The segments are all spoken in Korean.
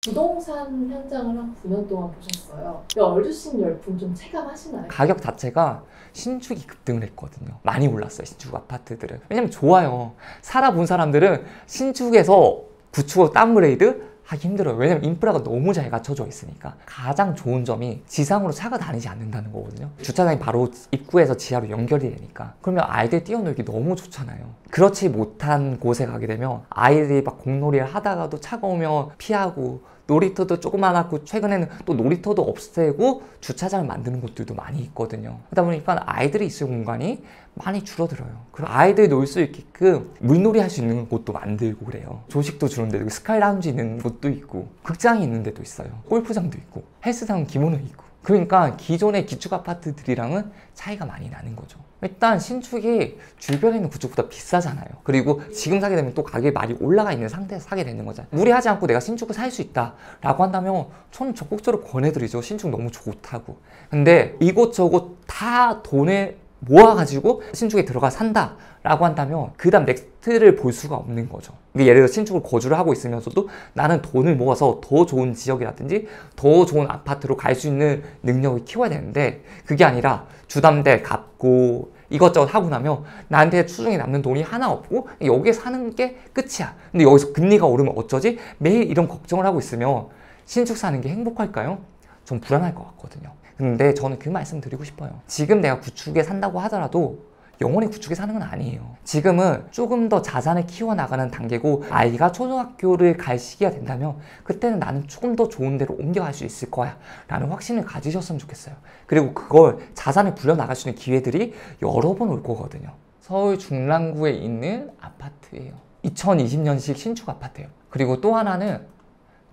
부동산 현장을 한 9년 동안 보셨어요. 얼주신 열풍 좀 체감하시나요? 가격 자체가 신축이 급등을 했거든요. 많이 올랐어요, 신축 아파트들은. 왜냐면 좋아요. 살아본 사람들은 신축에서 구축으로 다운그레이드 하기 힘들어요. 왜냐면 인프라가 너무 잘 갖춰져 있으니까. 가장 좋은 점이 지상으로 차가 다니지 않는다는 거거든요. 주차장이 바로 입구에서 지하로 연결이 되니까. 그러면 아이들 뛰어놀기 너무 좋잖아요. 그렇지 못한 곳에 가게 되면 아이들이 막 공놀이를 하다가도 차가 오면 피하고, 놀이터도 조그만하고, 최근에는 또 놀이터도 없애고 주차장을 만드는 곳들도 많이 있거든요. 그러다 보니까 아이들이 있을 공간이 많이 줄어들어요. 그리고 아이들이 놀 수 있게끔 물놀이 할 수 있는 곳도 만들고 그래요. 조식도 주는데 스카이 라운지 있는 곳도 있고, 극장이 있는 데도 있어요. 골프장도 있고, 헬스장은 기본은 있고. 그러니까 기존의 기축 아파트들이랑은 차이가 많이 나는 거죠. 일단 신축이 주변에 있는 구축보다 비싸잖아요. 그리고 지금 사게 되면 또 가격이 많이 올라가 있는 상태에서 사게 되는 거잖아요. 무리하지 않고 내가 신축을 살 수 있다 라고 한다면 저는 적극적으로 권해드리죠. 신축 너무 좋다고. 근데 이곳저곳 다 돈을 모아가지고 신축에 들어가 산다 라고 한다면 그 다음 넥스트를 볼 수가 없는 거죠. 예를 들어 신축을 거주를 하고 있으면서도 나는 돈을 모아서 더 좋은 지역이라든지 더 좋은 아파트로 갈 수 있는 능력을 키워야 되는데, 그게 아니라 주담대 갚고 이것저것 하고 나면 나한테 추중에 남는 돈이 하나 없고 여기에 사는 게 끝이야. 근데 여기서 금리가 오르면 어쩌지? 매일 이런 걱정을 하고 있으면 신축 사는 게 행복할까요? 좀 불안할 것 같거든요. 근데 저는 그 말씀 드리고 싶어요. 지금 내가 구축에 산다고 하더라도 영원히 구축에 사는 건 아니에요. 지금은 조금 더 자산을 키워나가는 단계고, 아이가 초등학교를 갈 시기가 된다면 그때는 나는 조금 더 좋은 데로 옮겨갈 수 있을 거야 라는 확신을 가지셨으면 좋겠어요. 그리고 그걸 자산을 불려나갈 수 있는 기회들이 여러 번 올 거거든요. 서울 중랑구에 있는 아파트예요. 2020년식 신축 아파트예요. 그리고 또 하나는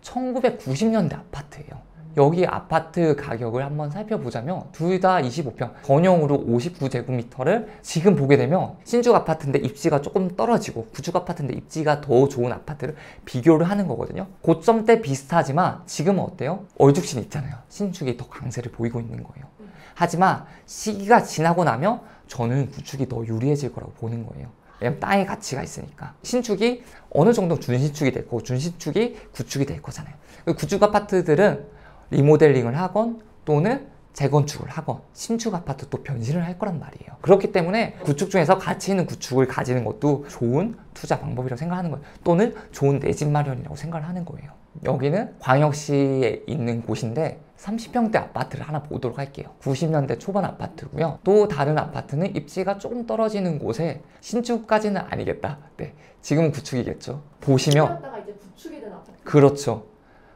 1990년대 아파트예요. 여기 아파트 가격을 한번 살펴보자면 둘 다 25평, 전용으로 59제곱미터를 지금 보게 되면 신축 아파트인데 입지가 조금 떨어지고 구축 아파트인데 입지가 더 좋은 아파트를 비교를 하는 거거든요. 고점대 비슷하지만 지금은 어때요? 얼죽신 있잖아요. 신축이 더 강세를 보이고 있는 거예요. 하지만 시기가 지나고 나면 저는 구축이 더 유리해질 거라고 보는 거예요. 왜냐면 땅의 가치가 있으니까. 신축이 어느 정도 준신축이 될 거고 준신축이 구축이 될 거잖아요. 구축 아파트들은 리모델링을 하건 또는 재건축을 하건 신축 아파트 또 변신을 할 거란 말이에요. 그렇기 때문에 구축 중에서 가치 있는 구축을 가지는 것도 좋은 투자 방법이라고 생각하는 거예요. 또는 좋은 내 집 마련이라고 생각을 하는 거예요. 여기는 광역시에 있는 곳인데 30평대 아파트를 하나 보도록 할게요. 90년대 초반 아파트고요. 또 다른 아파트는 입지가 조금 떨어지는 곳에 신축까지는 아니겠다. 네, 지금은 구축이겠죠. 보시면 이제 구축이 된 아파트. 그렇죠.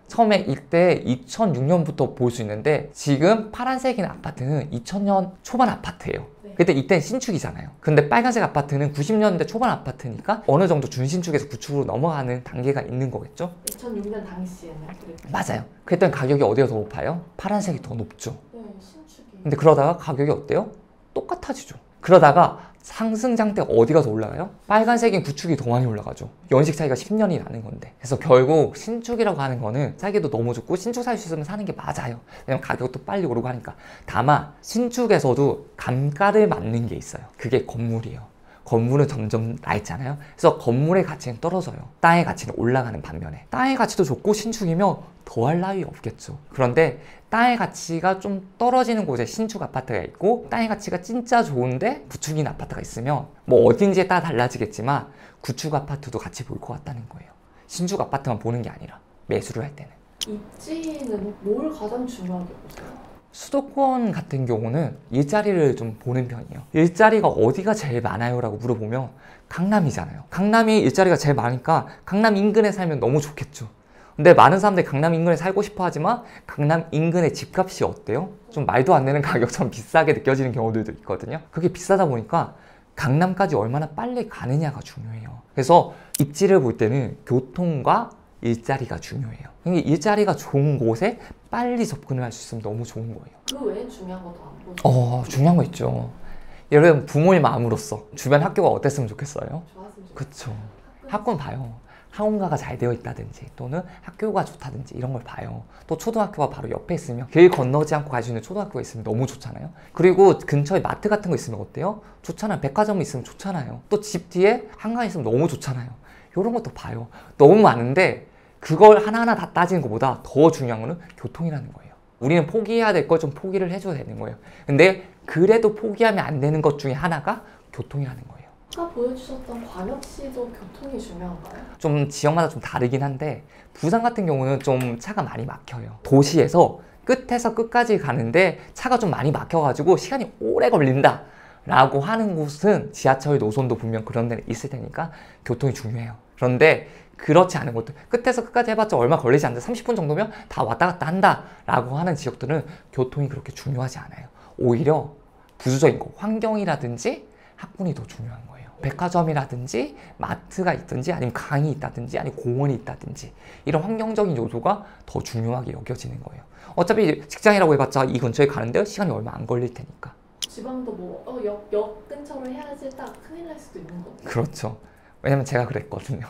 처음에 이때 2006년부터 볼 수 있는데 지금 파란색인 아파트는 2000년 초반 아파트예요. 네. 그때 이때는 신축이잖아요. 근데 빨간색 아파트는 90년대 초반 아파트니까 어느 정도 준신축에서 구축으로 넘어가는 단계가 있는 거겠죠? 2006년 당시에는 그랬죠. 맞아요. 그랬더니 가격이 어디가 더 높아요? 파란색이 더 높죠. 네, 신축이. 근데 그러다가 가격이 어때요? 똑같아지죠. 그러다가 상승장대 어디가 더 올라가요? 빨간색인 구축이 더 많이 올라가죠. 연식 차이가 10년이 나는 건데. 그래서 결국 신축이라고 하는 거는 사기도 너무 좋고 신축 살 수 있으면 사는 게 맞아요. 왜냐면 가격도 빨리 오르고 하니까. 다만 신축에서도 감가를 맞는 게 있어요. 그게 건물이에요. 건물은 점점 낡잖아요. 그래서 건물의 가치는 떨어져요. 땅의 가치는 올라가는 반면에 땅의 가치도 좋고 신축이면 더할 나위 없겠죠. 그런데 땅의 가치가 좀 떨어지는 곳에 신축 아파트가 있고 땅의 가치가 진짜 좋은데 구축인 아파트가 있으면 뭐 어딘지에 따라 달라지겠지만 구축 아파트도 같이 볼 것 같다는 거예요. 신축 아파트만 보는 게 아니라 매수를 할 때는. 입지는 뭘 가장 중요하게 보세요? 수도권 같은 경우는 일자리를 좀 보는 편이에요. 일자리가 어디가 제일 많아요? 라고 물어보면 강남이잖아요. 강남이 일자리가 제일 많으니까 강남 인근에 살면 너무 좋겠죠. 근데 많은 사람들이 강남 인근에 살고 싶어 하지만 강남 인근의 집값이 어때요? 좀 말도 안 되는 가격처럼 비싸게 느껴지는 경우들도 있거든요. 그게 비싸다 보니까 강남까지 얼마나 빨리 가느냐가 중요해요. 그래서 입지를 볼 때는 교통과 일자리가 중요해요. 일자리가 좋은 곳에 빨리 접근을 할 수 있으면 너무 좋은 거예요. 그 외엔 중요한 것도 안 보세요? 중요한 거 있죠. 예를 들면 부모의 마음으로서 주변 학교가 어땠으면 좋겠어요? 좋았으면 좋겠어요. 그쵸. 학교는 봐요. 학원가가 잘 되어 있다든지 또는 학교가 좋다든지 이런 걸 봐요. 또 초등학교가 바로 옆에 있으면 길 건너지 않고 갈 수 있는 초등학교가 있으면 너무 좋잖아요. 그리고 근처에 마트 같은 거 있으면 어때요? 좋잖아요. 백화점이 있으면 좋잖아요. 또 집 뒤에 한강 있으면 너무 좋잖아요. 이런 것도 봐요. 너무 많은데 그걸 하나하나 다 따지는 것보다 더 중요한 거는 교통이라는 거예요. 우리는 포기해야 될 걸 좀 포기를 해줘야 되는 거예요. 근데 그래도 포기하면 안 되는 것 중에 하나가 교통이라는 거예요. 아까 보여주셨던 광역시도 교통이 중요한가요? 좀 지역마다 좀 다르긴 한데 부산 같은 경우는 좀 차가 많이 막혀요. 도시에서 끝에서 끝까지 가는데 차가 좀 많이 막혀가지고 시간이 오래 걸린다 라고 하는 곳은 지하철 노선도 분명 그런 데는 있을 테니까 교통이 중요해요. 그런데 그렇지 않은 곳들, 끝에서 끝까지 해봤자 얼마 걸리지 않는데 30분 정도면 다 왔다 갔다 한다 라고 하는 지역들은 교통이 그렇게 중요하지 않아요. 오히려 부수적인 거, 환경이라든지 학군이 더 중요한 거예요. 백화점이라든지 마트가 있든지 아니면 강이 있다든지 아니면 공원이 있다든지 이런 환경적인 요소가 더 중요하게 여겨지는 거예요. 어차피 직장이라고 해봤자 이 근처에 가는데 시간이 얼마 안 걸릴 테니까. 지방도 뭐 역 근처로 해야지 딱 큰일 날 수도 있는 거죠. 그렇죠. 왜냐면 제가 그랬거든요.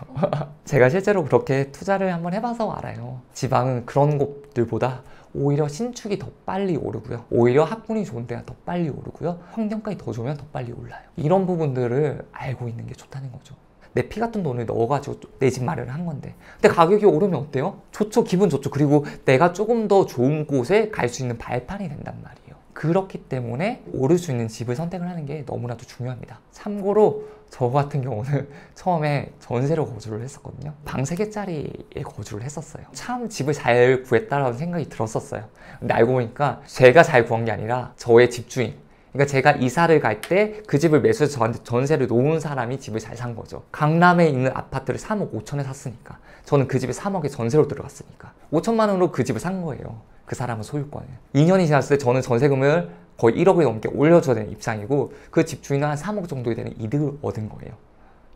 제가 실제로 그렇게 투자를 한번 해봐서 알아요. 지방은 그런 곳들보다 오히려 신축이 더 빨리 오르고요. 오히려 학군이 좋은 데가 더 빨리 오르고요. 환경까지 더 좋으면 더 빨리 올라요. 이런 부분들을 알고 있는 게 좋다는 거죠. 내 피 같은 돈을 넣어가지고 내 집 마련을 한 건데 근데 가격이 오르면 어때요? 좋죠. 기분 좋죠. 그리고 내가 조금 더 좋은 곳에 갈 수 있는 발판이 된단 말이에요. 그렇기 때문에 오를 수 있는 집을 선택을 하는 게 너무나도 중요합니다. 참고로 저 같은 경우는 처음에 전세로 거주를 했었거든요. 방 3개짜리에 거주를 했었어요. 참 집을 잘 구했다라는 생각이 들었었어요. 근데 알고 보니까 제가 잘 구한 게 아니라 저의 집주인, 그러니까 제가 이사를 갈 때 그 집을 매수해서 저한테 전세를 놓은 사람이 집을 잘 산 거죠. 강남에 있는 아파트를 3억 5천에 샀으니까 저는 그 집에 3억에 전세로 들어갔으니까 5천만 원으로 그 집을 산 거예요. 그 사람은 소유권을. 2년이 지났을 때 저는 전세금을 거의 1억이 넘게 올려줘야 되는 입장이고 그 집주인은 한 3억 정도 되는 이득을 얻은 거예요.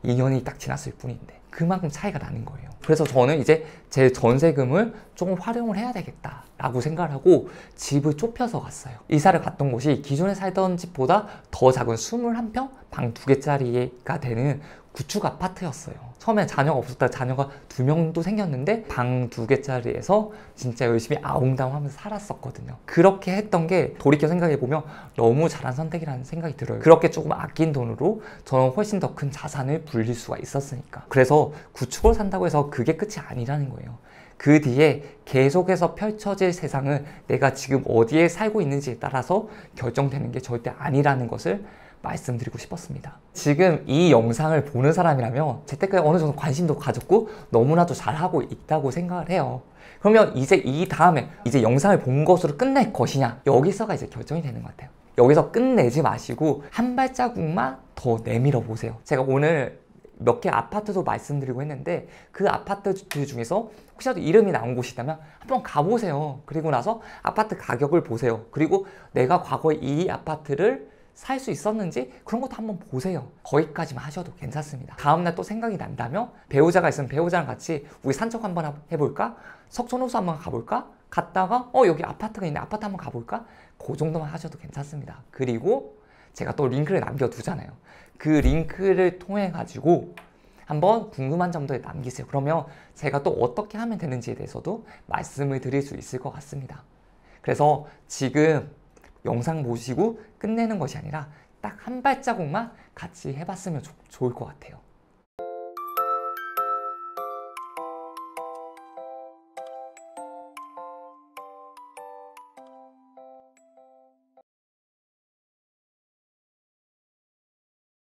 2년이 딱 지났을 뿐인데 그만큼 차이가 나는 거예요. 그래서 저는 이제 제 전세금을 조금 활용을 해야 되겠다라고 생각을 하고 집을 좁혀서 갔어요. 이사를 갔던 곳이 기존에 살던 집보다 더 작은 21평 방 2개짜리가 되는 구축 아파트였어요. 처음에 자녀가 없었다 자녀가 2명도 생겼는데 방 2개짜리에서 진짜 열심히 아웅다웅 하면서 살았었거든요. 그렇게 했던 게 돌이켜 생각해보면 너무 잘한 선택이라는 생각이 들어요. 그렇게 조금 아낀 돈으로 저는 훨씬 더 큰 자산을 불릴 수가 있었으니까. 그래서 구축을 산다고 해서 그게 끝이 아니라는 거예요. 그 뒤에 계속해서 펼쳐질 세상은 내가 지금 어디에 살고 있는지에 따라서 결정되는 게 절대 아니라는 것을 말씀드리고 싶었습니다. 지금 이 영상을 보는 사람이라면 재테크에 어느 정도 관심도 가졌고 너무나도 잘하고 있다고 생각을 해요. 그러면 이제 이 다음에 이제 영상을 본 것으로 끝낼 것이냐, 여기서가 이제 결정이 되는 것 같아요. 여기서 끝내지 마시고 한 발자국만 더 내밀어 보세요. 제가 오늘 몇 개 아파트도 말씀드리고 했는데 그 아파트들 중에서 혹시라도 이름이 나온 곳이 있다면 한번 가보세요. 그리고 나서 아파트 가격을 보세요. 그리고 내가 과거에 이 아파트를 살 수 있었는지 그런 것도 한번 보세요. 거기까지만 하셔도 괜찮습니다. 다음날 또 생각이 난다면 배우자가 있으면 배우자랑 같이 우리 산책 한번 해볼까? 석촌호수 한번 가볼까? 갔다가 여기 아파트가 있네. 아파트 한번 가볼까? 그 정도만 하셔도 괜찮습니다. 그리고 제가 또 링크를 남겨두잖아요. 그 링크를 통해 가지고 한번 궁금한 점들 남기세요. 그러면 제가 또 어떻게 하면 되는지에 대해서도 말씀을 드릴 수 있을 것 같습니다. 그래서 지금 영상 보시고 끝내는 것이 아니라 딱 한 발자국만 같이 해봤으면 좋을 것 같아요.